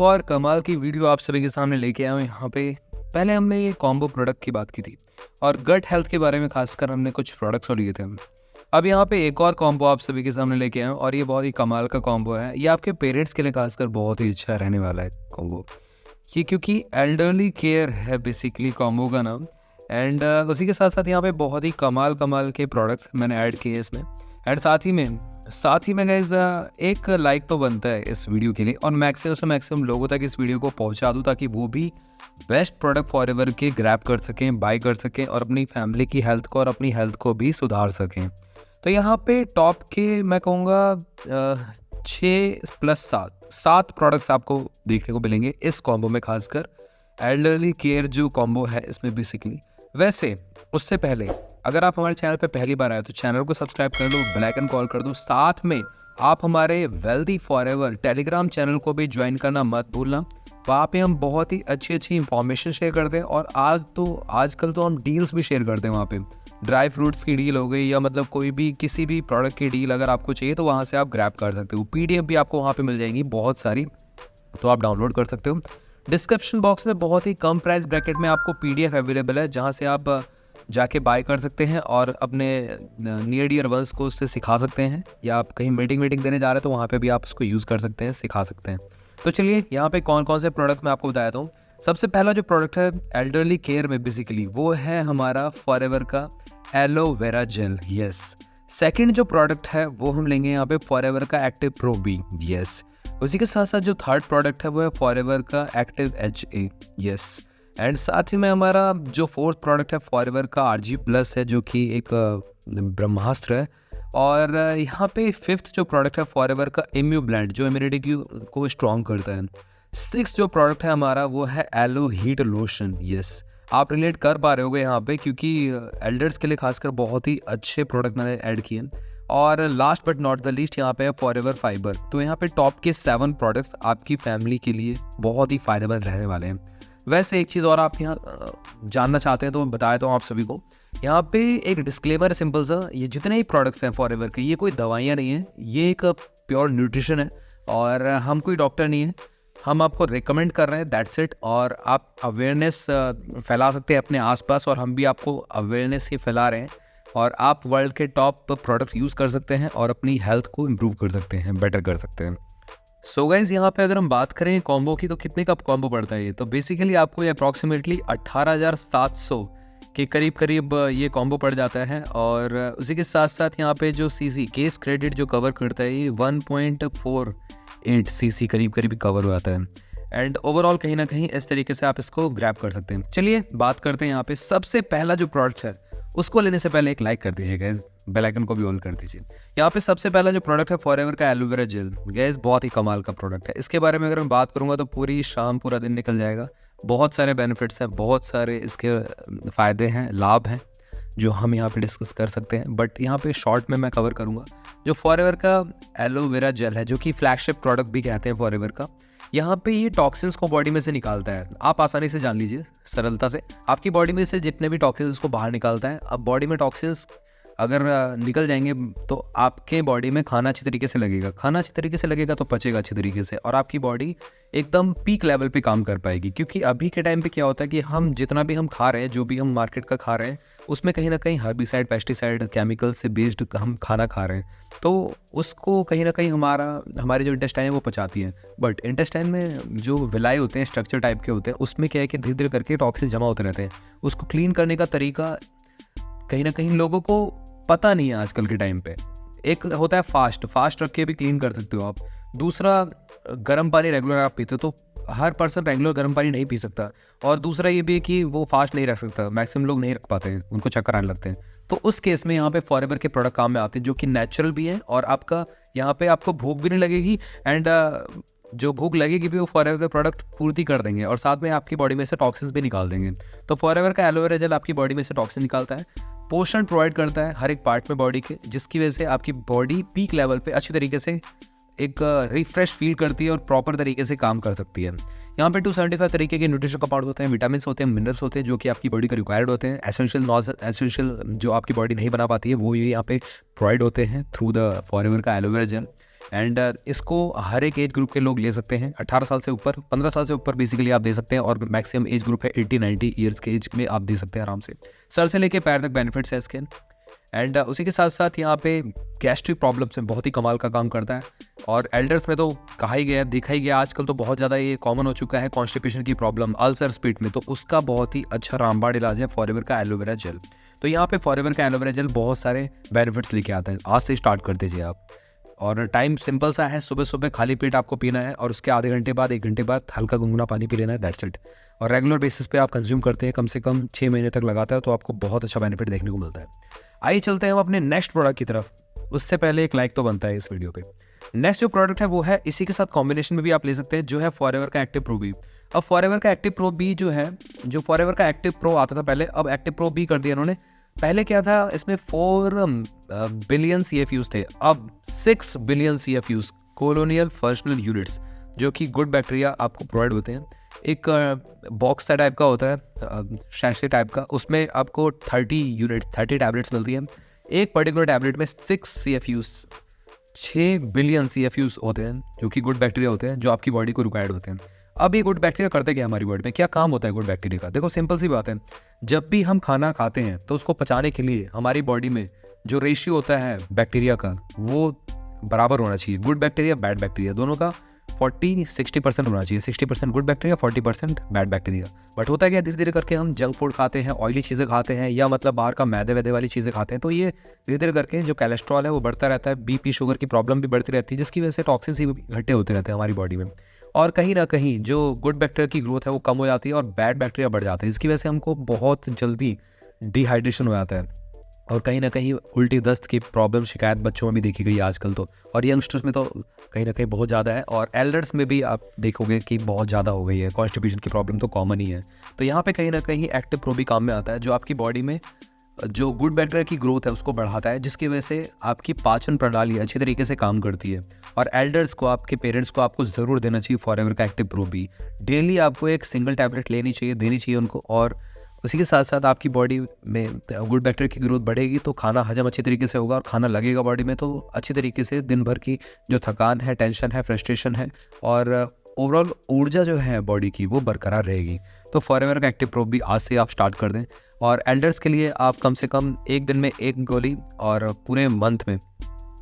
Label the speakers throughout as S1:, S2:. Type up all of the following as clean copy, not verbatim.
S1: एक और कमाल की वीडियो आप सभी के सामने लेके आया हूँ यहाँ पे। पहले हमने ये कॉम्बो प्रोडक्ट की बात की थी और गट हेल्थ के बारे में खासकर हमने कुछ प्रोडक्ट्स लिए थे हम। अब यहाँ पे एक और कॉम्बो आप सभी के सामने लेके आए हूँ और ये बहुत ही कमाल का कॉम्बो है। ये आपके पेरेंट्स के लिए खासकर बहुत ही अच्छा रहने वाला है कॉम्बो ये, क्योंकि एल्डरली केयर है बेसिकली कॉम्बो का नाम। एंड उसी के साथ साथ यहाँ पे बहुत ही कमाल के प्रोडक्ट्स मैंने ऐड किए इसमें। एंड साथ ही में गाइस एक लाइक तो बनता है इस वीडियो के लिए और मैक्सिमम से मैक्सिमम लोगों तक इस वीडियो को पहुंचा दूं ताकि वो भी बेस्ट प्रोडक्ट फॉरएवर के ग्रैब कर सकें, बाय कर सकें और अपनी फैमिली की हेल्थ को और अपनी हेल्थ को भी सुधार सकें। तो यहाँ पे टॉप के मैं कहूँगा 6+7 प्रोडक्ट्स आपको देखने को मिलेंगे इस कॉम्बो में, खासकर एल्डरली केयर जो कॉम्बो है इसमें बेसिकली। वैसे उससे पहले अगर आप हमारे चैनल पे पहली बार आए तो चैनल को सब्सक्राइब कर लो, बेल आइकन कॉल कर दो। साथ में आप हमारे वेल्दी फॉरएवर टेलीग्राम चैनल को भी ज्वाइन करना मत भूलना। वहाँ पे हम बहुत ही अच्छी इंफॉर्मेशन शेयर करते हैं और आजकल तो हम डील्स भी शेयर करते हैं वहाँ पे। ड्राई फ्रूट्स की डील हो गई या मतलब कोई भी किसी भी प्रोडक्ट की डील अगर आपको चाहिए तो वहाँ से आप ग्रैब कर सकते हो। PDF भी आपको वहाँ पे मिल जाएंगी बहुत सारी, तो आप डाउनलोड कर सकते हो। डिस्क्रिप्शन बॉक्स में बहुत ही कम प्राइस ब्रैकेट में आपको PDF अवेलेबल है जहाँ से आप जाके बाय कर सकते हैं और अपने नियर डियर वंस को उससे सिखा सकते हैं, या आप कहीं मीटिंग देने जा रहे हैं तो वहाँ पे भी आप उसको यूज़ कर सकते हैं, सिखा सकते हैं। तो चलिए यहाँ पे कौन कौन से प्रोडक्ट मैं आपको बताता हूँ। सबसे पहला जो प्रोडक्ट है एल्डरली केयर में बेसिकली वो है हमारा फॉरएवर का एलोवेरा जेल। यस। सेकेंड जो प्रोडक्ट है वो हम लेंगे यहाँ पे फॉरएवर का एक्टिव प्रो बी। यस। उसी के साथ साथ जो थर्ड प्रोडक्ट है वो है फॉरएवर का एक्टिव HA। यस। एंड साथ ही में हमारा जो फोर्थ प्रोडक्ट है फॉरएवर का RG+ है जो कि एक ब्रह्मास्त्र है। और यहाँ पे फिफ्थ जो प्रोडक्ट है फॉरएवर का इम्यू ब्लेंड जो इम्यूनिटी को स्ट्रॉन्ग करता है। सिक्स्थ जो प्रोडक्ट है हमारा वो है एलो हीट लोशन। यस। आप रिलेट कर पा रहे होगे यहाँ पे क्योंकि एल्डर्स के लिए खासकर बहुत ही अच्छे प्रोडक्ट मैंने ऐड किए। और last but not the least यहाँ पे है फॉरएवर फाइबर। तो यहाँ पे टॉप के 7 प्रोडक्ट्स आपकी फैमिली के लिए बहुत ही फायदेमंद रहने वाले हैं। वैसे एक चीज़ और आप यहाँ जानना चाहते हैं तो मैं बता देता हूँ आप सभी को। यहाँ पे एक डिस्क्लेमर है सिंपल सा, ये जितने ही प्रोडक्ट्स हैं फॉरएवर के ये कोई दवाइयाँ नहीं है, ये एक प्योर न्यूट्रिशन है और हम कोई डॉक्टर नहीं है, हम आपको रिकमेंड कर रहे हैं, दैट्स इट। और आप अवेयरनेस फैला सकते हैं अपने आसपास और हम भी आपको अवेयरनेस ही फैला रहे हैं और आप वर्ल्ड के टॉप प्रोडक्ट यूज़ कर सकते हैं और अपनी हेल्थ को इम्प्रूव कर सकते हैं, बेटर कर सकते हैं। सो गाइज यहाँ पे अगर हम बात करें कॉम्बो की तो कितने का कॉम्बो पड़ता है ये, तो बेसिकली आपको ये अप्रॉक्सीमेटली 18,700 के करीब ये कॉम्बो पड़ जाता है। और उसी के साथ साथ यहाँ पे जो CC केस क्रेडिट जो कवर करता है ये 1.48 CC करीब कवर हो जाता है। एंड ओवरऑल कहीं ना कहीं इस तरीके से आप इसको ग्रैब कर सकते हैं। चलिए बात करते हैं यहाँ पे सबसे पहला जो प्रोडक्ट है उसको लेने से पहले एक लाइक कर दीजिए गैस, बेल आइकन को भी ऑन कर दीजिए। यहाँ पे सबसे पहला जो प्रोडक्ट है फॉरएवर का एलोवेरा जेल। गैस बहुत ही कमाल का प्रोडक्ट है, इसके बारे में अगर मैं बात करूँगा तो पूरी शाम पूरा दिन निकल जाएगा। बहुत सारे बेनिफिट्स हैं, बहुत सारे इसके फ़ायदे हैं, लाभ हैं जो हम यहाँ पे डिस्कस कर सकते हैं, बट यहाँ पे शॉर्ट में मैं कवर करूँगा। जो फॉरएवर का एलोवेरा जेल है जो कि फ्लैगशिप प्रोडक्ट भी कहते हैं फॉरएवर का, यहाँ पे ये टॉक्सिन्स को बॉडी में से निकालता है। आप आसानी से जान लीजिए सरलता से, आपकी बॉडी में से जितने भी टॉक्सिन्स को बाहर निकालता है। अब बॉडी में टॉक्सिन्स अगर निकल जाएंगे तो आपके बॉडी में खाना अच्छी तरीके से लगेगा, तो पचेगा अच्छी तरीके से और आपकी बॉडी एकदम पीक लेवल पे काम कर पाएगी। क्योंकि अभी के टाइम पे क्या होता है कि हम जितना भी हम खा रहे हैं, जो भी हम मार्केट का खा रहे हैं, उसमें कहीं ना कहीं हर्बिसाइड, पेस्टिसाइड, केमिकल से बेस्ड हम खाना खा रहे हैं, तो उसको कहीं ना कहीं हमारी जो इंटेस्टाइन है वो पचाती है। बट इंटेस्टाइन में जो विलाई होते हैं स्ट्रक्चर टाइप के होते हैं, उसमें क्या है कि धीरे धीरे करके टॉक्सिन जमा होते रहते हैं। उसको क्लीन करने का तरीका कहीं ना कहीं लोगों को पता नहीं है आजकल के टाइम पे। एक होता है फास्ट रख के भी क्लीन कर सकते हो आप। दूसरा गर्म पानी रेगुलर आप पीते हो, तो हर पर्सन रेगुलर गर्म पानी नहीं पी सकता। और दूसरा ये भी है कि वो फास्ट नहीं रख सकता, मैक्सिमम लोग नहीं रख पाते हैं, उनको चक्कर आने लगते हैं। तो उस केस में यहाँ पे फॉरएवर के प्रोडक्ट काम में आते हैं जो कि नेचुरल भी हैं और आपका यहाँ पे आपको भूख भी नहीं लगेगी। एंड जो भूख लगेगी भी वो फॉरएवर के प्रोडक्ट पूर्ति कर देंगे और साथ में आपकी बॉडी में से टॉक्सिन्स भी निकाल देंगे। तो फॉरएवर का एलोवेरा जेल आपकी बॉडी में से टॉक्सिन निकालता है, पोषण प्रोवाइड करता है हर एक पार्ट में बॉडी के, जिसकी वजह से आपकी बॉडी पीक लेवल पे अच्छी तरीके से एक रिफ्रेश फील करती है और प्रॉपर तरीके से काम कर सकती है। यहाँ पे 275 तरीके के न्यूट्रिशन कंपाउंड होते हैं, विटामिन होते हैं, मिनरल्स होते हैं जो कि आपकी बॉडी को रिक्वायर्ड होते हैं। एसेंशियल जो आपकी बॉडी नहीं बना पाती है वो ये यहाँ पे प्रोवाइड होते हैं थ्रू द फॉरएवर का एलोवेरा जेल। एंड इसको हर एक एज ग्रुप के लोग ले सकते हैं, 18 साल से ऊपर, 15 साल से ऊपर बेसिकली आप दे सकते हैं, और मैक्सिमम एज ग्रुप है 80-90 ईयर्स के एज में आप दे सकते हैं आराम से। सर से लेके पैर तक बेनिफिट्स है इसके। एंड उसी के साथ साथ यहाँ पे गैस्ट्रिक प्रॉब्लम्स में बहुत ही कमाल का काम करता है, और एल्डर्स में तो कहा ही गया, देखा ही गया, आजकल तो बहुत ज़्यादा ये कॉमन हो चुका है कॉन्स्टिपेशन की प्रॉब्लम, अल्सर स्पीड में, तो उसका बहुत ही अच्छा रामबाण इलाज है फॉरएवर का एलोवेरा जेल। तो यहाँ पे फॉरएवर का एलोवेरा जेल बहुत सारे बेनिफिट्स लेके आता है। आज से स्टार्ट कर दीजिए आप, और टाइम सिंपल सा है, सुबह सुबह खाली पेट आपको पीना है, और उसके आधे घंटे बाद 1 घंटे बाद हल्का गुनगुना पानी पी लेना है, दैट्स इट। और रेगुलर बेसिस पे आप कंज्यूम करते हैं, कम से कम 6 महीने तक लगाता है, तो आपको बहुत अच्छा बेनिफिट देखने को मिलता है। आइए चलते हैं हम अपने नेक्स्ट प्रोडक्ट की तरफ। उससे पहले एक लाइक तो बनता है इस वीडियो पे। नेक्स्ट जो प्रोडक्ट है वो है, इसी के साथ कॉम्बिनेशन में भी आप ले सकते हैं, जो है फॉरएवर का एक्टिव प्रो बी। अब फॉरएवर का एक्टिव प्रो बी जो है, जो फॉरएवर का एक्टिव प्रो आता था पहले, अब एक्टिव प्रो बी कर दिया इन्होंने। पहले क्या था, इसमें 4 बिलियन CFUs थे, अब 6 billion CFUs, colonial functional units, जो कि गुड बैक्टीरिया आपको प्रोवाइड होते हैं। एक बॉक्स टाइप का होता है, शैशे टाइप का, उसमें आपको 30 टैबलेट्स मिलती हैं। एक पर्टिकुलर टैबलेट में 6 बिलियन CFUs होते हैं, जो कि गुड बैक्टीरिया होते हैं, जो आपकी बॉडी को रिक्वायर्ड होते हैं। अब ये गुड बैक्टीरिया करते क्या हमारी बॉडी में, क्या काम होता है गुड बैक्टीरिया का? देखो सिंपल सी बात है, जब भी हम खाना खाते हैं तो उसको पचाने के लिए हमारी बॉडी में जो रेशियो होता है बैक्टीरिया का, वो बराबर होना चाहिए। गुड बैक्टीरिया, बैड बैक्टीरिया, दोनों का 40-60% होना चाहिए। 60% good bacteria, 40% bad bacteria. But होता है क्या, धीरे धीरे करके हम जंक फूड खाते हैं, ऑयली चीज़ें खाते हैं, या मतलब बाहर का मैदे वैदे वाली चीज़ें खाते हैं, तो ये धीरे धीरे करके जो कोलेस्ट्रॉल है वो बढ़ता रहता है, BP शुगर की प्रॉब्लम भी बढ़ती रहती है, जिसकी वजह से टॉक्सिन्स भी इकट्ठे होते रहते हैं हमारी बॉडी में, और कहीं ना कहीं जो गुड बैक्टीरिया की ग्रोथ है वो कम हो जाती है और बैड बैक्टीरिया बढ़ जाते हैं। इसकी वजह से हमको बहुत जल्दी डिहाइड्रेशन हो जाता है, और कहीं ना कहीं उल्टी दस्त की प्रॉब्लम शिकायत बच्चों में भी देखी गई आजकल तो, और यंगस्टर्स में तो कहीं ना कहीं बहुत ज़्यादा है, और एल्डर्स में भी आप देखोगे कि बहुत ज़्यादा हो गई है। कॉन्स्टिपेशन की प्रॉब्लम तो कॉमन ही है। तो यहाँ पे कहीं ना कहीं एक्टिव प्रो भी काम में आता है, जो आपकी बॉडी में जो गुड बैक्टीरिया की ग्रोथ है उसको बढ़ाता है, जिसकी वजह से आपकी पाचन प्रणाली अच्छी तरीके से काम करती है। और एल्डर्स को, आपके पेरेंट्स को आपको ज़रूर देना चाहिए फॉरएवर का एक्टिव प्रो बी। डेली आपको एक सिंगल टैबलेट लेनी चाहिए, देनी चाहिए उनको, और उसी के साथ साथ आपकी बॉडी में गुड बैक्टीरिया की ग्रोथ बढ़ेगी, तो खाना हजम अच्छी तरीके से होगा, और खाना लगेगा बॉडी में, तो अच्छी तरीके से दिन भर की जो थकान है, टेंशन है, फ्रस्ट्रेशन है, और ओवरऑल ऊर्जा जो है बॉडी की वो बरकरार रहेगी। तो फॉरएवर का एक्टिव प्रो भी आज से आप स्टार्ट कर दें। और एल्डर्स के लिए आप कम से कम एक दिन में 1 गोली, और पूरे मंथ में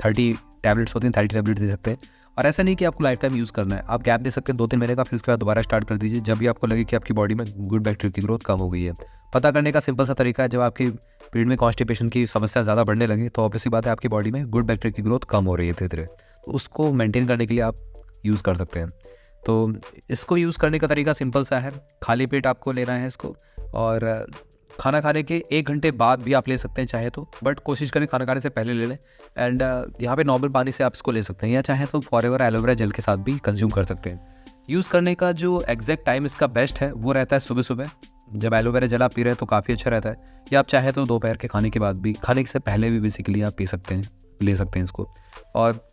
S1: 30 टैबलेट्स होती हैं, 30 टैबलेट दे सकते हैं। और ऐसा नहीं कि आपको लाइफ टाइम यूज़ करना है, आप गैप दे सकते हैं 2-3 महीने का, फिर उसके बाद दोबारा स्टार्ट कर दीजिए जब भी आपको लगे कि आपकी बॉडी में गुड बैक्टीरिया की ग्रोथ कम हो गई है। पता करने का सिंपल सा तरीका है, जब आपकी पेट में कॉन्स्टिपेशन की समस्या ज़्यादा बढ़ने लगे, तो ऑब्वियसली बात है आपकी बॉडी में गुड बैक्टीरिया की ग्रोथ कम हो रही है धीरे धीरे, तो उसको मेंटेन करने के लिए आप यूज़ कर सकते हैं। तो इसको यूज़ करने का तरीका सिंपल सा है, खाली पेट आपको लेना है इसको, और खाना खाने के 1 घंटे बाद भी आप ले सकते हैं चाहे तो, बट कोशिश करें खाना खाने से पहले ले लें। एंड यहाँ पे नॉर्मल पानी से आप इसको ले सकते हैं, या चाहे तो फॉरएवर एलोवेरा जेल के साथ भी कंज्यूम कर सकते हैं। यूज़ करने का जो एग्जैक्ट टाइम इसका बेस्ट है वो रहता है सुबह सुबह, जब एलोवेरा जेल आप पी रहे हैं तो काफ़ी अच्छा रहता है, या आप चाहे तो दोपहर के खाने के बाद भी, खाने से पहले भी बेसिकली आप पी सकते हैं, ले सकते हैं इसको। और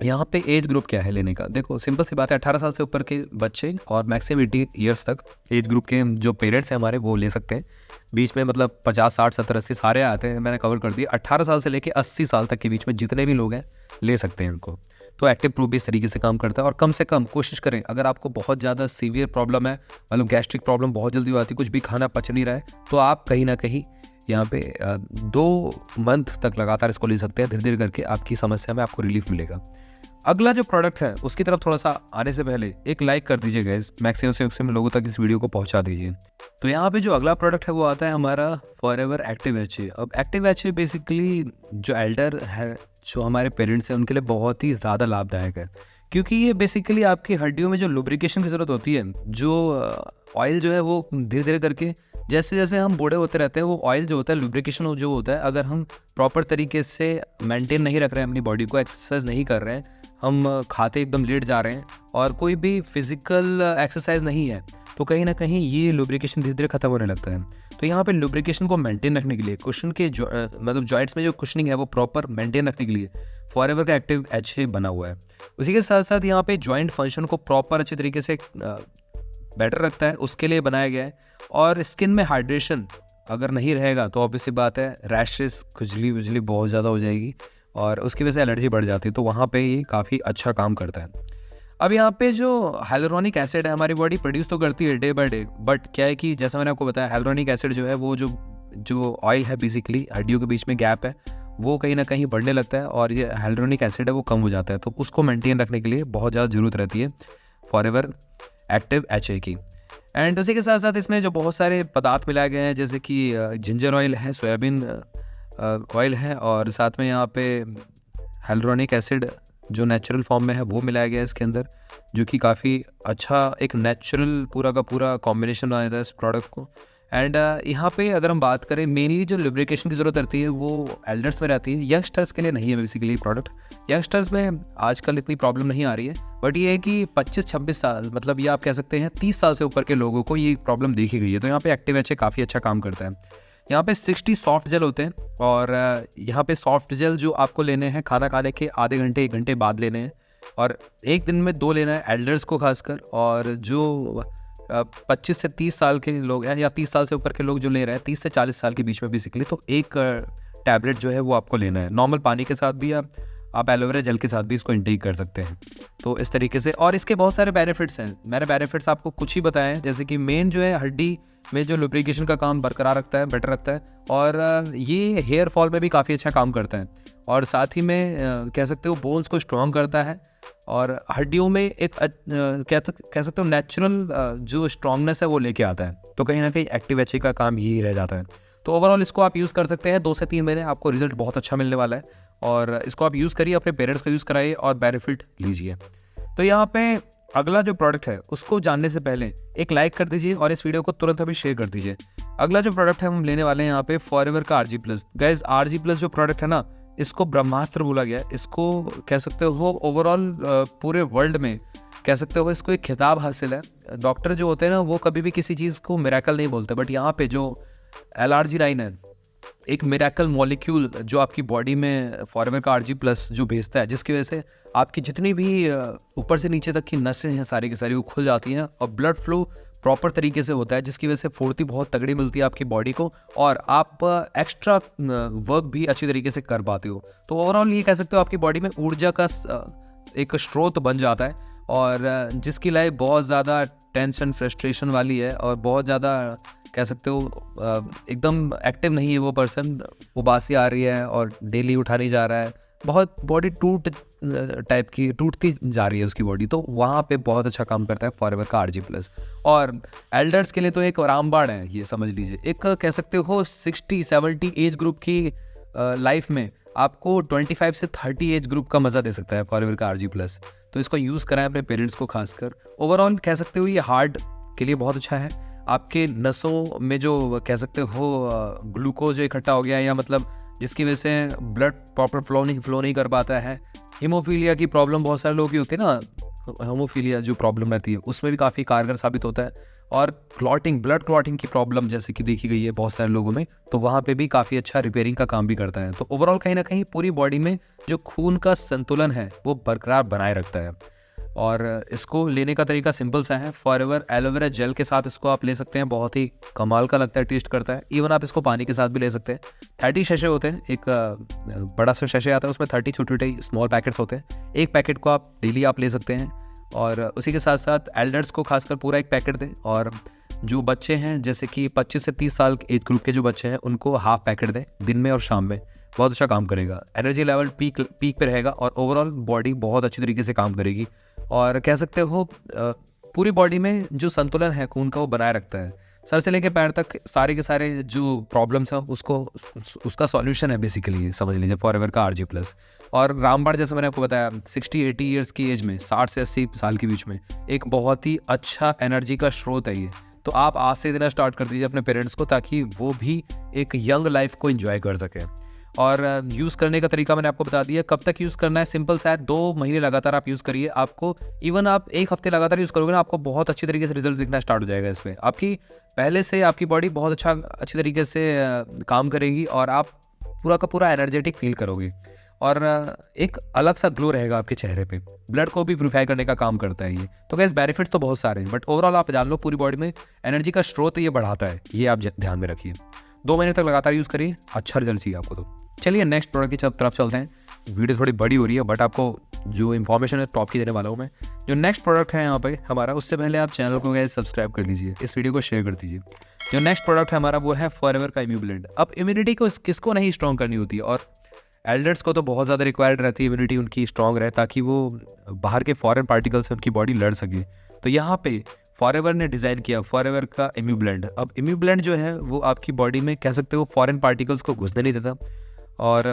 S1: यहाँ पे एज ग्रुप क्या है लेने का, देखो सिंपल सी बात है, 18 साल से ऊपर के बच्चे और मैक्सिमम 80 ईयर्स तक एज ग्रुप के जो पेरेंट्स हैं हमारे, वो ले सकते हैं। बीच में मतलब 50, 60, 70, 80 सारे आते हैं, मैंने कवर कर दिया। 18 साल से लेके 80 साल तक के बीच में जितने भी लोग हैं ले सकते हैं इनको। तो एक्टिव प्रो भी इस तरीके से काम करता है। और कम से कम कोशिश करें, अगर आपको बहुत ज़्यादा सीवियर प्रॉब्लम है, मतलब गैस्ट्रिक प्रॉब्लम बहुत जल्दी हो जाती है, कुछ भी खाना पच नहीं रहा है, तो आप कहीं ना कहीं यहाँ पे 2 मंथ तक लगातार इसको ले सकते हैं। धीरे धीरे करके आपकी समस्या में आपको रिलीफ मिलेगा। अगला जो प्रोडक्ट है उसकी तरफ थोड़ा सा आने से पहले एक लाइक कर दीजिए गाइस, मैक्सिमम से मैक्सिमम लोगों तक इस वीडियो को पहुंचा दीजिए। तो यहाँ पे जो अगला प्रोडक्ट है वो आता है हमारा फॉरएवर एक्टिव HA। अब एक्टिव HA बेसिकली जो एल्डर है, जो हमारे पेरेंट्स हैं, उनके लिए बहुत ही ज़्यादा लाभदायक है, क्योंकि ये बेसिकली आपकी हड्डियों में जो लुब्रिकेशन की ज़रूरत होती है, जो ऑयल जो है वो धीरे धीरे करके जैसे जैसे हम बूढ़े होते रहते हैं, वो ऑयल जो होता है, लुब्रिकेशन जो होता है, अगर हम प्रॉपर तरीके से मेंटेन नहीं रख रहे हैं अपनी बॉडी को, एक्सरसाइज नहीं कर रहे हैं, हम खाते एकदम लेट जा रहे हैं और कोई भी फिजिकल एक्सरसाइज नहीं है, तो कहीं ना कहीं ये लुब्रिकेशन धीरे धीरे खत्म होने लगता है। तो यहाँ पे लुब्रिकेशन को मेंटेन रखने के लिए, कुशन के मतलब जॉइंट्स में जो कुशनिंग है वो प्रॉपर मेंटेन रखने के लिए फॉरएवर का एक्टिव HA बना हुआ है। उसी के साथ साथ यहाँ पे जॉइंट फंक्शन को प्रॉपर अच्छे तरीके से बेटर रखता है, उसके लिए बनाया गया है। और स्किन में हाइड्रेशन अगर नहीं रहेगा तो ऑब्वियसली बात है रैशेस, खुजली वुजली बहुत ज़्यादा हो जाएगी, और उसकी वजह से एलर्जी बढ़ जाती है, तो वहाँ पे ये काफ़ी अच्छा काम करता है। अब यहाँ पे जो हाइलुरोनिक एसिड है हमारी बॉडी प्रोड्यूस तो करती है डे बाय डे, बट क्या है कि जैसा मैंने आपको बताया हाइलुरोनिक एसिड जो है वो जो ऑयल है बेसिकली हड्डियों के बीच में गैप है वो कहीं ना कहीं बढ़ने लगता है और ये हाइलुरोनिक एसिड है वो कम हो जाता है। तो उसको मेंटेन रखने के लिए बहुत ज़्यादा ज़रूरत रहती है फॉरएवर एक्टिव HA की। एंड उसी के साथ साथ इसमें जो बहुत सारे पदार्थ मिलाए गए हैं जैसे कि जिंजर ऑयल है, सोयाबीन ऑयल है और साथ में यहाँ पे हाइलुरोनिक एसिड जो नेचुरल फॉर्म में है वो मिलाया गया है इसके अंदर, जो कि काफ़ी अच्छा एक नेचुरल पूरा का पूरा कॉम्बिनेशन बनाया था इस प्रोडक्ट को। एंड यहाँ पे अगर हम बात करें मेनली जो लुब्रिकेशन की ज़रूरत रहती है वो एल्डर्स में रहती है, यंगस्टर्स के लिए नहीं है बेसिकली प्रोडक्ट। यंगस्टर्स में आजकल इतनी प्रॉब्लम नहीं आ रही है, बट ये है कि 25-26 साल मतलब ये आप कह सकते हैं 30 साल से ऊपर के लोगों को ये प्रॉब्लम देखी गई है। तो यहाँ पे एक्टिव HA काफ़ी अच्छा काम करता है। यहाँ पे 60 सॉफ्ट जेल होते हैं और यहाँ पे सॉफ्ट जेल जो आपको लेने हैं खाना खाने के आधे घंटे 1 घंटे बाद लेने हैं और एक दिन में 2 लेना है एल्डर्स को खासकर। और जो 25 से 30 साल के लोग हैं या 30 साल से ऊपर के लोग जो ले रहे हैं 30 से 40 साल के बीच में बेसिकली, तो एक टैबलेट जो है वो आपको लेना है नॉर्मल पानी के साथ भी, आप एलोवेरा जेल के साथ भी इसको इंटेक कर सकते हैं। तो इस तरीके से, और इसके बहुत सारे बेनिफिट्स हैं। मैंने बेनिफिट्स आपको कुछ ही बताए हैं, जैसे कि मेन जो है हड्डी में जो लुब्रिकेशन का काम बरकरार रखता है, बेटर रखता है, और ये हेयर फॉल में भी काफ़ी अच्छा काम करता है, और साथ ही में कह सकते हो बोन्स को स्ट्रॉन्ग करता है और हड्डियों में एक कह सकते हो नेचुरल जो स्ट्रॉन्गनेस है वो लेके आता है। तो कहीं ना कहीं एक्टिव HA का काम यही रह जाता है। तो ओवरऑल इसको आप यूज़ कर सकते हैं 2 से 3 महीने, आपको रिजल्ट बहुत अच्छा मिलने वाला है और इसको आप यूज़ करिए, अपने पेरेंट्स को यूज़ कराइए और बेनिफिट लीजिए। तो यहाँ पे अगला जो प्रोडक्ट है उसको जानने से पहले एक लाइक कर दीजिए और इस वीडियो को तुरंत अभी शेयर कर दीजिए। अगला जो प्रोडक्ट है हम लेने वाले हैं यहाँ पे फॉरएवर का RG+। गाइस RG+ जो प्रोडक्ट है ना, इसको ब्रह्मास्त्र बोला गया है। इसको कह सकते हो ओवरऑल पूरे वर्ल्ड में कह सकते हो इसको एक खिताब हासिल है। डॉक्टर जो होते हैं ना वो कभी भी किसी चीज़ को मिरेकल नहीं बोलते, बट यहाँ पे जो LRG9 है एक मिरेकल मॉलिक्यूल जो आपकी बॉडी में फॉरएवर का RG+ जो भेजता है, जिसकी वजह से आपकी जितनी भी ऊपर से नीचे तक की नसें हैं सारी की सारी वो खुल जाती हैं और ब्लड फ्लो प्रॉपर तरीके से होता है, जिसकी वजह से फुर्ती बहुत तगड़ी मिलती है आपकी बॉडी को और आप एक्स्ट्रा वर्क भी अच्छी तरीके से कर पाते हो। तो ओवरऑल ये कह सकते हो आपकी बॉडी में ऊर्जा का एक स्रोत बन जाता है, और जिसकी लाइफ बहुत ज़्यादा टेंशन फ्रस्ट्रेशन वाली है और बहुत ज़्यादा कह सकते हो एकदम एक्टिव नहीं है वो पर्सन, उबासी आ रही है और डेली उठा नहीं जा रहा है, बहुत बॉडी टूटती जा रही है उसकी बॉडी, तो वहाँ पे बहुत अच्छा काम करता है फॉरएवर का RG+। और एल्डर्स के लिए तो एक रामबाण है, ये समझ लीजिए। एक कह सकते हो 60-70 एज ग्रुप की लाइफ में आपको 25 से 30 एज ग्रुप का मज़ा दे सकता है फॉरएवर का RG+। तो इसको यूज़ कराएं अपने पेरेंट्स को खासकर। ओवरऑल कह सकते हो ये हार्ट के लिए बहुत अच्छा है। आपके नसों में जो कह सकते हो ग्लूकोज इकट्ठा हो गया है, या मतलब जिसकी वजह से ब्लड प्रॉपर फ्लो नहीं कर पाता है। हीमोफीलिया की प्रॉब्लम बहुत सारे लोगों की होती है ना, हीमोफीलिया जो प्रॉब्लम रहती है उसमें भी काफ़ी कारगर साबित होता है। और ब्लड क्लॉटिंग की प्रॉब्लम जैसे कि देखी गई है बहुत सारे लोगों में, तो वहाँ पे भी काफ़ी अच्छा रिपेयरिंग का काम भी करता है। तो ओवरऑल कहीं ना कहीं पूरी बॉडी में जो खून का संतुलन है वो बरकरार बनाए रखता है। और इसको लेने का तरीका सिंपल सा है, फॉरएवर एलोवेरा जेल के साथ इसको आप ले सकते हैं, बहुत ही कमाल का लगता है, टेस्ट करता है। इवन आप इसको पानी के साथ भी ले सकते हैं। 30 शैशे होते हैं, एक बड़ा सा शैशे आता है उसमें 30 छोटे छोटे स्मॉल पैकेट्स होते हैं। एक पैकेट को आप डेली आप ले सकते हैं और उसी के साथ साथ एल्डर्स को खासकर पूरा एक पैकेट दें, और जो बच्चे हैं जैसे कि 25 से 30 साल एज ग्रुप के जो बच्चे हैं उनको हाफ पैकेट दें दिन में और शाम में, बहुत अच्छा काम करेगा। एनर्जी लेवल पीक पे रहेगा और ओवरऑल बॉडी बहुत अच्छी तरीके से काम करेगी। और कह सकते हो पूरी बॉडी में जो संतुलन है खून का वो बनाए रखता है। सर से लेके पैर तक सारे के सारे जो प्रॉब्लम्स हैं उसका सॉल्यूशन है बेसिकली, समझ लीजिए फॉरएवर का RG+। और रामबाण जैसे मैंने आपको बताया 60-80 ईयर्स की एज में, 60 से 80 साल के बीच में एक बहुत ही अच्छा एनर्जी का स्रोत है ये। तो आप आज से देना स्टार्ट कर दीजिए अपने पेरेंट्स को, ताकि वो भी एक यंग लाइफ को एंजॉय कर सकें। और यूज़ करने का तरीका मैंने आपको बता दिया। कब तक यूज़ करना है, सिंपल सा है, 2 महीने लगातार आप यूज़ करिए। आपको इवन आप 1 हफ्ते लगातार यूज़ करोगे ना, आपको बहुत अच्छी तरीके से रिजल्ट दिखना स्टार्ट हो जाएगा। इसमें आपकी पहले से आपकी बॉडी बहुत अच्छी तरीके से काम करेगी और आप पूरा का पूरा एनर्जेटिक फील करोगे और एक अलग सा ग्लो रहेगा आपके चेहरे पे। ब्लड को भी प्यूरिफाई करने का काम करता है ये। तो गाइस बेनिफिट्स तो बहुत सारे हैं, बट ओवरऑल आप जान लो पूरी बॉडी में एनर्जी का स्रोत ये बढ़ाता है, ये आप ध्यान में रखिए। 2 महीने तक लगातार यूज़ करिए, अच्छा रिजल्ट चाहिए आपको। तो चलिए नेक्स्ट प्रोडक्ट की तरफ चलते हैं। वीडियो थोड़ी बड़ी हो रही है, बट आपको जो इन्फॉर्मेशन है टॉप की देने वाला हूँ मैं। जो नेक्स्ट प्रोडक्ट है यहाँ पे हमारा, उससे पहले आप चैनल को गए सब्सक्राइब कर लीजिए, इस वीडियो को शेयर कर दीजिए। जो नेक्स्ट प्रोडक्ट है हमारा वो है फॉरएवर का इम्यूब्लेंड। अब इम्यूनिटी को किसको नहीं स्ट्रॉन्ग करनी होती है, और एल्डर्स को तो बहुत ज़्यादा रिक्वायर्ड रहती है इम्यूनिटी उनकी स्ट्रॉन्ग रहे, ताकि वो बाहर के फॉरेन पार्टिकल से उनकी बॉडी लड़ सके। तो यहाँ पे फॉरएवर ने डिज़ाइन किया फॉरएवर का इम्यूब्लेंड। अब इम्यूब्लेंड जो है वो आपकी बॉडी में कह सकते हो फॉरेन पार्टिकल्स को घुसने नहीं देता और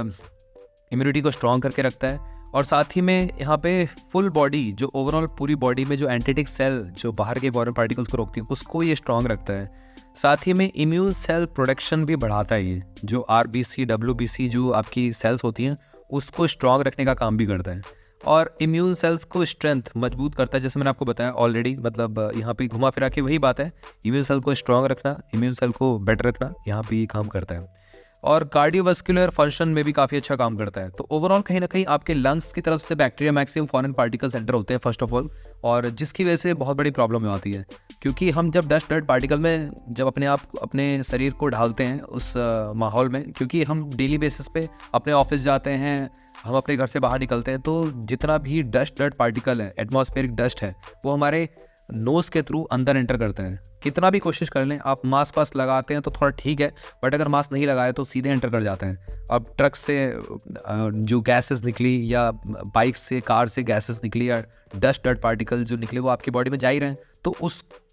S1: इम्यूनिटी को स्ट्रॉन्ग करके रखता है। और साथ ही में यहाँ पे फुल बॉडी, जो ओवरऑल पूरी बॉडी में जो एंटीटिक सेल जो बाहर के फॉरेन पार्टिकल्स को रोकती है, उसको ये स्ट्रॉन्ग रखता है। साथ ही में इम्यून सेल प्रोडक्शन भी बढ़ाता है। ये जो RBC WBC जो आपकी सेल्स होती हैं उसको स्ट्रॉन्ग रखने का काम भी करता है, और इम्यून सेल्स को स्ट्रेंथ मजबूत करता है। जैसे मैंने आपको बताया ऑलरेडी, मतलब यहाँ पे घुमा फिरा के वही बात है, इम्यून सेल को स्ट्रॉन्ग रखना, इम्यून सेल को बेटर रखना, यहाँ पे ये काम करता है। और कार्डियोवास्कुलर फंक्शन में भी काफ़ी अच्छा काम करता है। तो ओवरऑल कहीं ना कहीं आपके लंग्स की तरफ से bacteria maximum foreign particles enter होते हैं फर्स्ट ऑफ ऑल, और जिसकी वजह से बहुत बड़ी प्रॉब्लम आती है। क्योंकि हम जब डस्ट डर्ट पार्टिकल में जब अपने शरीर को ढालते हैं उस माहौल में, क्योंकि हम डेली बेसिस पे अपने ऑफिस जाते हैं, हम अपने घर से बाहर निकलते हैं, तो जितना भी डस्ट डर्ट पार्टिकल है, एटमॉस्फेरिक डस्ट है, वो हमारे नोज़ के थ्रू अंदर एंटर करते हैं। कितना भी कोशिश कर लें, आप मास्क वास्क लगाते हैं तो थोड़ा ठीक है, बट अगर मास्क नहीं लगाए तो सीधे एंटर कर जाते हैं। अब ट्रक से जो गैसेस निकली, या बाइक से, कार से गैसेस निकली, या डस्ट डर्ट पार्टिकल जो निकले, वो आपकी बॉडी में जा ही रहे हैं, तो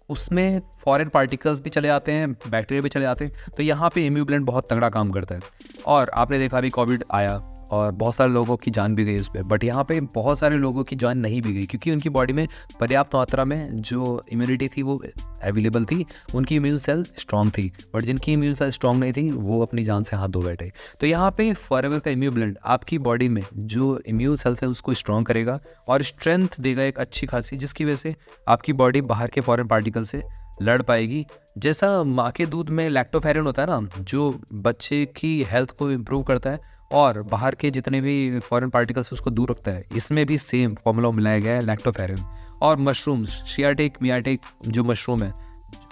S1: उसमें फॉरेन पार्टिकल्स भी चले जाते हैं, बैक्टीरिया भी चले जाते हैं। तो यहाँ पे इम्यूब्लेंड बहुत तगड़ा काम करता है। और आपने देखा अभी कोविड आया और बहुत सारे लोगों की जान भी गई उस पर, बट यहाँ पे बहुत सारे लोगों की जान नहीं भी गई, क्योंकि उनकी बॉडी में पर्याप्त मात्रा में जो इम्यूनिटी थी वो अवेलेबल थी, उनकी इम्यून सेल स्ट्रॉन्ग थी। बट जिनकी इम्यून सेल स्ट्रॉन्ग नहीं थी वो अपनी जान से हाथ धो बैठे। तो यहाँ पे फॉरएवर का इम्यूब्लेंड आपकी बॉडी में जो इम्यून सेल्स है उसको स्ट्रॉन्ग करेगा और स्ट्रेंथ देगा एक अच्छी खासी, जिसकी वजह से आपकी बॉडी बाहर के फॉरेन पार्टिकल से लड़ पाएगी। जैसा माँ के दूध में लैक्टोफेरिन होता है ना, जो बच्चे की हेल्थ को इम्प्रूव करता है और बाहर के जितने भी फॉरेन पार्टिकल्स उसको दूर रखता है, इसमें भी सेम फॉर्मूला मिलाया गया है लैक्टोफेरिन। और मशरूम्स, शियाटिक मियाटिक जो मशरूम है,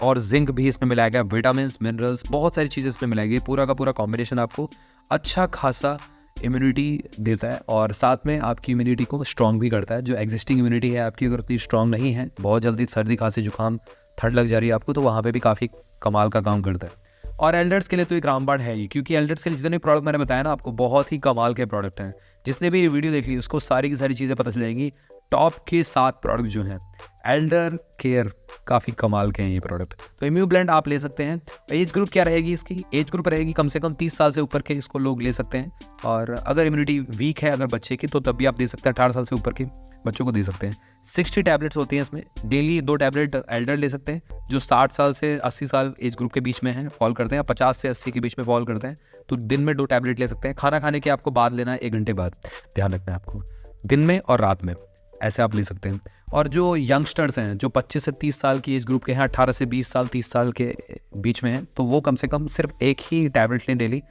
S1: और जिंक भी इसमें मिलाया गया, विटामिन मिनरल्स, बहुत सारी चीज़ें इसमें मिलाई गई। पूरा का पूरा कॉम्बिनेशन आपको अच्छा खासा इम्यूनिटी देता है, और साथ में आपकी इम्यूनिटी को स्ट्रॉन्ग भी करता है। जो एग्जिस्टिंग इम्यूनिटी है आपकी अगर उतनी स्ट्रॉन्ग नहीं है, बहुत जल्दी सर्दी खांसी जुकाम ठंड लग जा रही है आपको, तो वहाँ पे भी काफ़ी कमाल का काम करता है। और एल्डर्स के लिए तो एक रामबाण है ही, क्योंकि एल्डर्स के लिए जितने प्रोडक्ट मैंने बताया ना आपको, बहुत ही कमाल के प्रोडक्ट हैं। जिसने भी ये वीडियो देख ली उसको सारी की सारी चीज़ें पता चल जाएंगी। टॉप के 7 प्रोडक्ट जो हैं एल्डर केयर, काफ़ी कमाल के हैं ये प्रोडक्ट। तो इम्यूब्लेंड आप ले सकते हैं। एज ग्रुप क्या रहेगी इसकी? एज ग्रुप रहेगी कम से कम 30 साल से ऊपर के इसको लोग ले सकते हैं। और अगर इम्यूनिटी वीक है अगर बच्चे की, तो तब भी आप दे सकते हैं। 18 साल से ऊपर के बच्चों को दे सकते हैं। 60 टैबलेट्स होती हैं इसमें, डेली 2 टैबलेट एल्डर ले सकते हैं जो 60 साल से 80 साल एज ग्रुप के बीच में हैं, फॉल करते हैं, या 50 से 80 के बीच में फॉल करते हैं, तो दिन में 2 टैबलेट ले सकते हैं। खाना खाने के आपको बाद लेना है, 1 घंटे बाद, ध्यान रखना है आपको, दिन में और रात में, ऐसे आप ले सकते हैं। और जो यंगस्टर्स हैं जो 25 से 30 साल की एज ग्रुप के हैं, 18 से 20 साल 30 साल के बीच में हैं, तो वो कम से कम सिर्फ 1 ही टैबलेट लें डेली,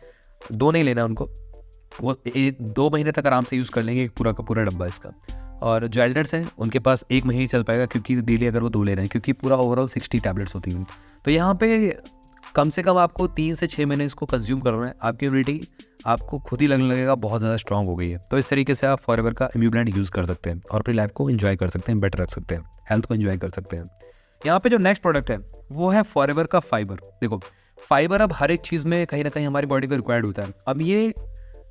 S1: 2 नहीं लेना उनको। वो 2 महीने तक आराम से यूज़ कर लेंगे पूरा का पूरा डब्बा इसका। और जो एल्डर्स हैं उनके पास 1 महीने चल पाएगा, क्योंकि डेली अगर वो 2 ले रहे हैं, क्योंकि पूरा ओवरऑल 60 टैबलेट्स होती हैं। तो यहाँ पे कम से कम आपको 3 से 6 महीने इसको कंज्यूम करना है। आपकी इम्यूनिटी आपको खुद ही लगने लगेगा बहुत ज़्यादा स्ट्रॉन्ग हो गई है। तो इस तरीके से आप फॉरएवर का इम्यूब्लेंड यूज़ कर सकते हैं और अपनी लाइफ को एंजॉय कर सकते हैं, बेटर रख सकते हैं, हेल्थ को एंजॉय कर सकते हैं। यहाँ पे जो नेक्स्ट प्रोडक्ट है वो है फॉरएवर का फाइबर। देखो, फाइबर अब हर एक चीज़ में कहीं ना कहीं हमारी बॉडी को रिक्वायर्ड होता है। अब ये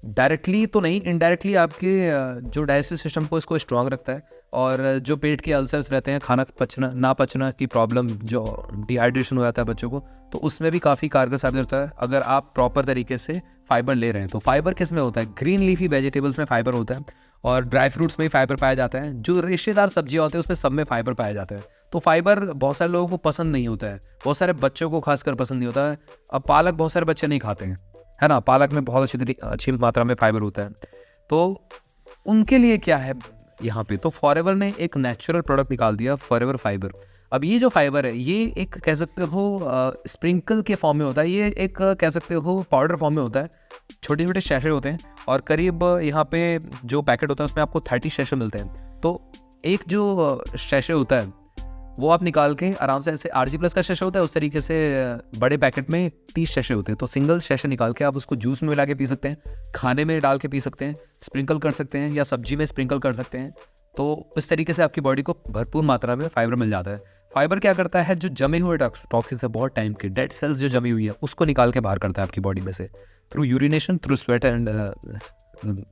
S1: डायरेक्टली तो नहीं, इनडायरेक्टली आपके जो डाइजेस्टिव सिस्टम को इसको स्ट्रॉन्ग रखता है, और जो पेट के अल्सर्स रहते हैं, खाना पचना ना पचना की प्रॉब्लम, जो डिहाइड्रेशन हो जाता है बच्चों को, तो उसमें भी काफ़ी कारगर साबित होता है अगर आप प्रॉपर तरीके से फाइबर ले रहे हैं। तो फाइबर किस में होता है? ग्रीन लीफी वेजिटेबल्स में फाइबर होता है, और ड्राई फ्रूट्स में ही फाइबर पाया जाता है। जो रेशेदार सब्जियां होते हैं उसमें सब में फाइबर पाया जाता है। तो फाइबर बहुत सारे लोगों को पसंद नहीं होता है, बहुत सारे बच्चों को खासकर पसंद नहीं होता है। अब पालक बहुत सारे बच्चे नहीं खाते हैं, है ना, पालक में बहुत अच्छी मात्रा में फाइबर होता है। तो उनके लिए क्या है यहाँ पे? तो फॉरएवर ने एक नेचुरल प्रोडक्ट निकाल दिया, फॉरएवर फाइबर। अब ये जो फाइबर है ये एक कह सकते हो स्प्रिंकल के फॉर्म में होता है, ये एक कह सकते हो पाउडर फॉर्म में होता है, छोटे छोटे शैशे होते हैं, और करीब यहाँ पे जो पैकेट होता है उसमें आपको 30 शैशे मिलते हैं। तो एक जो शैशे होता है वो आप निकाल के आराम से, ऐसे RG+ का शैशे होता है उस तरीके से बड़े पैकेट में 30 शैशे होते हैं, तो सिंगल शैशे निकाल के आप उसको जूस में मिला के पी सकते हैं, खाने में डाल के पी सकते हैं, स्प्रिंकल कर सकते हैं या सब्जी में स्प्रिंकल कर सकते हैं। तो इस तरीके से आपकी बॉडी को भरपूर मात्रा में फाइबर मिल जाता है। फाइबर क्या करता है, जो जमे हुए टॉक्सिन्स है बहुत टाइम के, डेड सेल्स जो जमी हुई है उसको निकाल के बाहर करता है आपकी बॉडी में से, through urination, through sweat and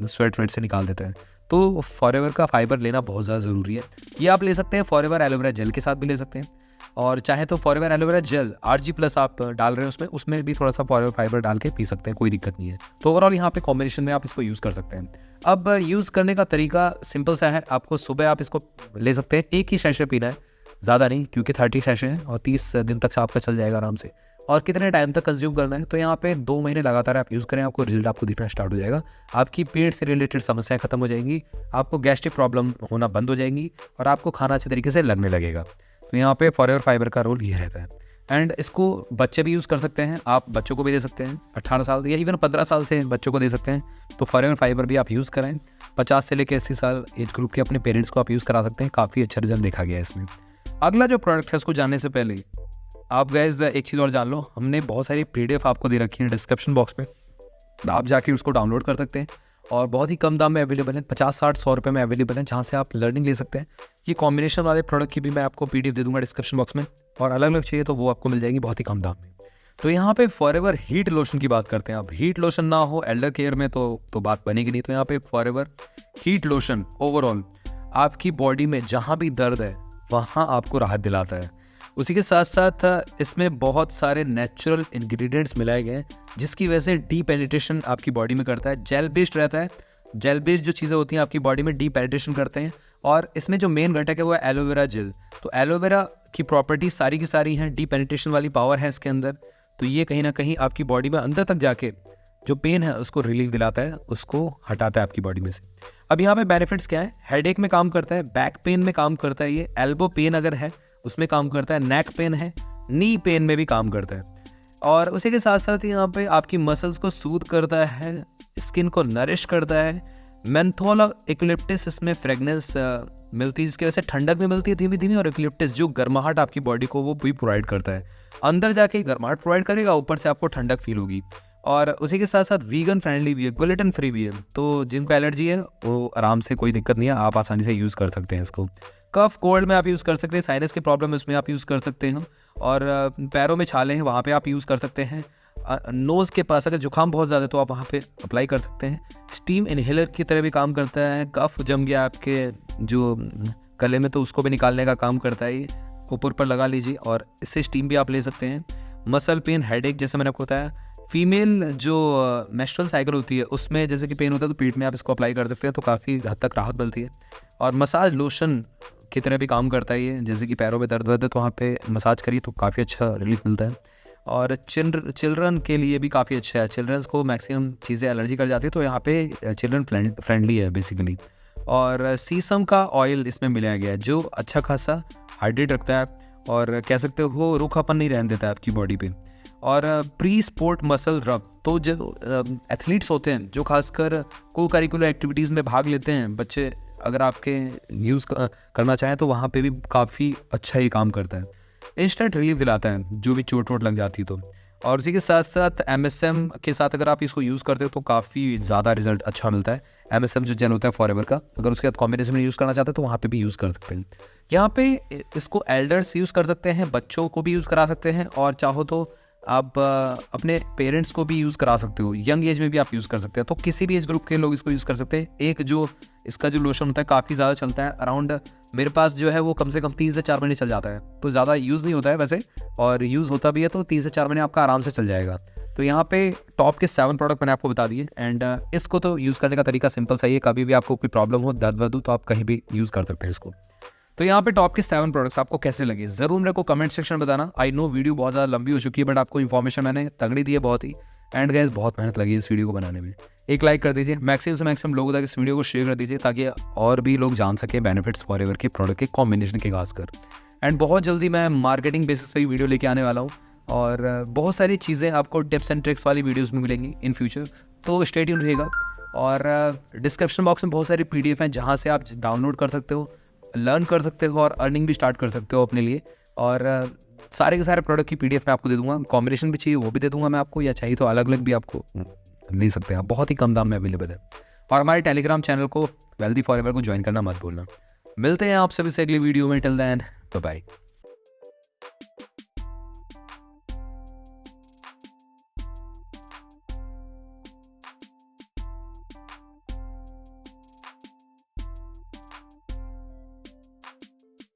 S1: sweat से निकाल देता है। तो फॉरएवर का फाइबर लेना बहुत ज़्यादा ज़रूरी है। ये आप ले सकते हैं फॉरएवर एलोवेरा जेल के साथ भी ले सकते हैं, और चाहे तो फॉरएवर एलोवेरा जेल RG+ आप डाल रहे हैं उसमें भी थोड़ा सा फॉरएवर फाइबर डाल के पी सकते हैं, कोई दिक्कत नहीं है। तो ओवरऑल यहाँ पे कॉम्बिनेशन में आप इसको यूज़ कर सकते हैं। अब यूज़ करने का तरीका सिंपल सा है, आपको सुबह आप इसको ले सकते हैं, एक ही शैशे पीना है, ज़्यादा नहीं, क्योंकि 30 शैशे हैं और 30 दिन तक आपका चल जाएगा आराम से। और कितने टाइम तक कंज्यूम करना है, तो यहाँ पे 2 महीने लगातार आप यूज़ करें, आपको रिजल्ट आपको दिखना स्टार्ट हो जाएगा। आपकी पेट से रिलेटेड समस्याएं खत्म हो जाएंगी, आपको गैस्ट्रिक प्रॉब्लम होना बंद हो जाएंगी और आपको खाना अच्छे तरीके से लगने लगेगा। तो यहाँ पे फॉरएवर फाइबर का रोल ये रहता है। एंड इसको बच्चे भी यूज़ कर सकते हैं, आप बच्चों को भी दे सकते हैं, 18 साल या इवन 15 साल से बच्चों को दे सकते हैं। तो फॉरएवर फाइबर भी आप यूज़ करें। 50 से लेकर 80 साल एज ग्रुप के अपने पेरेंट्स को आप यूज़ करा सकते हैं, काफ़ी अच्छा रिजल्ट देखा गया है इसमें। अगला जो प्रोडक्ट है उसको जानने से पहले आप गाइस एक चीज़ और जान लो, हमने बहुत सारी PDF आपको दे रखी है डिस्क्रिप्शन बॉक्स में, आप जाके उसको डाउनलोड कर सकते हैं और बहुत ही कम दाम में अवेलेबल है, 50, 60, 100 रुपये में अवेलेबल है, जहाँ से आप लर्निंग ले सकते हैं। ये कॉम्बिनेशन वाले प्रोडक्ट की भी मैं आपको PDF दे दूंगा डिस्क्रिप्शन बॉक्स में, और अलग अलग चाहिए तो वो आपको मिल जाएगी बहुत ही कम दाम में। तो यहाँ पे फॉरएवर हीट लोशन की बात करते हैं। अब हीट लोशन ना हो एल्डर केयर में तो बात बनेगी नहीं। तो यहाँ पे फॉरएवर हीट लोशन ओवरऑल आपकी बॉडी में जहाँ भी दर्द है वहाँ आपको राहत दिलाता है। उसी के साथ साथ इसमें बहुत सारे नेचुरल इंग्रेडिएंट्स मिलाए गए हैं, जिसकी वजह से डीप पेनिट्रेशन आपकी बॉडी में करता है। जेल बेस्ड रहता है, जेल बेस्ड जो चीज़ें होती हैं आपकी बॉडी में डीप पेनिट्रेशन करते हैं। और इसमें जो मेन घटक है वो है एलोवेरा जेल। तो एलोवेरा की प्रॉपर्टी सारी की सारी हैं, डीप पेनिट्रेशन वाली पावर है इसके अंदर। तो ये कहीं ना कहीं आपकी बॉडी में अंदर तक जाके जो पेन है उसको रिलीफ दिलाता है, उसको हटाता है आपकी बॉडी में से। अब यहाँ पे बेनिफिट्स क्या है, हेडेक में काम करता है, बैक पेन में काम करता है, ये एल्बो पेन अगर है उसमें काम करता है, नेक पेन है, नी पेन में भी काम करता है। और उसी के साथ साथ यहाँ पे आपकी मसल्स को सूद करता है, स्किन को नरिश करता है। मेंथोल और यूकलिप्टस इसमें फ्रेगनेंस मिलती है, जिसकी वजह से ठंडक भी मिलती है धीमी धीमी, और यूकलिप्टस जो गर्माहट आपकी बॉडी को वो भी प्रोवाइड करता है। अंदर जाके गर्माहट प्रोवाइड करेगा, ऊपर से आपको ठंडक फील होगी। और उसी के साथ साथ वीगन फ्रेंडली भी है, ग्लूटेन फ्री भी है। तो जिनको एलर्जी है वो आराम से, कोई दिक्कत नहीं है, आप आसानी से यूज़ कर सकते हैं इसको। कफ कोल्ड में आप यूज़ कर सकते हैं, साइनस की प्रॉब्लम है उसमें आप यूज़ कर सकते हैं, और पैरों में छाले हैं वहाँ पे आप यूज़ कर सकते हैं। नोज़ के पास अगर जुकाम बहुत ज़्यादा है तो आप वहाँ पे अप्लाई कर सकते हैं। स्टीम इनहेलर की तरह भी काम करता है। कफ जम गया आपके जो गले में तो उसको भी निकालने का काम करता है, ये ऊपर पर लगा लीजिए और इससे स्टीम भी आप ले सकते हैं। मसल पेन, हेडेक, जैसे मैंने आपको बताया। फीमेल जो मेंस्ट्रुअल साइकिल होती है उसमें जैसे कि पेन होता है तो पीठ में आप इसको अप्लाई कर सकते हैं, तो काफ़ी हद तक राहत मिलती है। और मसाज लोशन की तरह भी काम करता है ये, जैसे कि पैरों में दर्द है तो वहाँ पे मसाज करिए तो काफ़ी अच्छा रिलीफ मिलता है। और चिल्ड्रन के लिए भी काफ़ी अच्छा है, चिल्ड्रंस को मैक्सिमम चीज़ें एलर्जी कर जाती है, तो यहाँ पे चिल्ड्रन फ्रेंडली है बेसिकली। और सीसम का ऑयल इसमें मिलाया गया है जो अच्छा खासा हाइड्रेट रखता है, और कह सकते हो रूखापन नहीं रहने देता है आपकी बॉडी पे। और प्री स्पोर्ट मसल रब, तो जो एथलीट्स होते हैं जो खासकर को करिकुलर एक्टिविटीज़ में भाग लेते हैं बच्चे, अगर आपके यूज़ करना चाहें तो वहाँ पे भी काफ़ी अच्छा ही काम करता है, इंस्टेंट रिलीफ दिलाता है जो भी चोट वोट लग जाती तो। और उसी के साथ साथ MSM के साथ अगर आप इसको यूज़ करते हो तो काफ़ी ज़्यादा रिजल्ट अच्छा मिलता है। MSM जो जेल होता है फॉरएवर का, अगर उसके साथ कॉम्बिनेशन में यूज़ करना चाहते हैं तो वहाँ पे भी यूज़ कर सकते हैं। यहाँ पे इसको एल्डर्स यूज़ कर सकते हैं, बच्चों को भी यूज़ करा सकते हैं, और चाहो तो आप अपने पेरेंट्स को भी यूज़ करा सकते हो, यंग एज में भी आप यूज़ कर सकते हैं। तो किसी भी एज ग्रुप के लोग इसको यूज़ कर सकते हैं। एक जो इसका जो लोशन होता है काफ़ी ज़्यादा चलता है, अराउंड मेरे पास जो है वो कम से कम 3 से 4 महीने चल जाता है, तो ज़्यादा यूज़ नहीं होता है वैसे, और यूज़ होता भी है तो 3 से 4 महीने आपका आराम से चल जाएगा। तो यहाँ पे टॉप के 7 प्रोडक्ट मैंने आपको बता दिए, एंड इसको तो यूज़ करने का तरीका सिंपल सही है, कभी भी आपको कोई प्रॉब्लम हो, दर्द वर्द हो, तो आप कहीं भी यूज़ कर सकते हैं इसको। तो यहाँ पे टॉप के 7 प्रोडक्ट्स आपको कैसे लगे ज़रूर मेरे को कमेंट सेक्शन में बताना। आई नो वीडियो बहुत ज़्यादा लंबी हो चुकी है, बट आपको इन्फॉर्मेशन मैंने तगड़ी दी है बहुत ही, एंड गाइस बहुत मेहनत लगी इस वीडियो को बनाने में। एक लाइक कर दीजिए, मैक्सिमम से मैक्सिमम लोगों तक इस वीडियो को शेयर कर दीजिए, ताकि और भी लोग जान सकें बेनिफिट्स फॉरएवर के प्रोडक्ट के कॉम्बिनेशन के खासकर। एंड बहुत जल्दी मैं मार्केटिंग बेसिस पे वीडियो लेके आने वाला हूँ, और बहुत सारी चीज़ें आपको टिप्स एंड ट्रिक्स वाली वीडियोज़ में मिलेंगी इन फ्यूचर, तो स्टे ट्यून रहिएगा। और डिस्क्रिप्शन बॉक्स में बहुत सारी PDF हैं जहाँ से आप डाउनलोड कर सकते हो लर्न कर सकते हो और अर्निंग भी स्टार्ट कर सकते हो अपने लिए। और सारे के सारे प्रोडक्ट की PDF मैं आपको दे दूंगा, कॉम्बिनेशन भी चाहिए वो भी दे दूंगा मैं आपको, या चाहिए तो अलग अलग भी आपको ले सकते हैं आप, बहुत ही कम दाम में अवेलेबल है। और हमारे टेलीग्राम चैनल को वेल्दी फॉरएवर को ज्वाइन करना मत भूलना। मिलते हैं आप सभी से अगली वीडियो में, टिल देन बाय बाय।